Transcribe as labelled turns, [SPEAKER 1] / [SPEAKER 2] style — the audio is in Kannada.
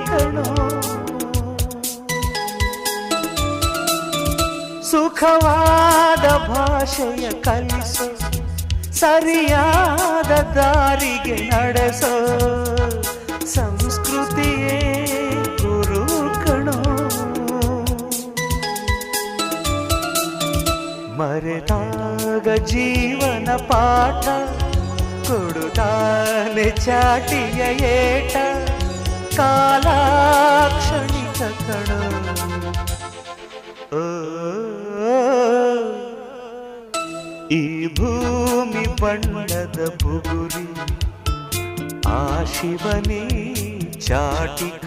[SPEAKER 1] ಕಣೋ. ಸುಖವಾದ ಭಾಷೆಯ ಕಲಿಸೋ, ಸರಿಯಾದ ದಾರಿಗೆ ನಡೆಸೋ ಸಂಸ್ಕೃತಿಯೇ ಗುರು ಕಣೋ. ಮರೆತಾಗ ಜೀವನ ಪಾಠ ಕೊಡುತ್ತಾನೆ ಚಾಟಿಯ ಏಟ. ಕಾಲಾಕ್ಷಣಿಕ ಕಣೋ. ಈ ಭೂಮಿ ಬಣ್ಣದ ಬುಗುರಿ, ಆ ಶಿವನೇ ಚಾಟಿಕ.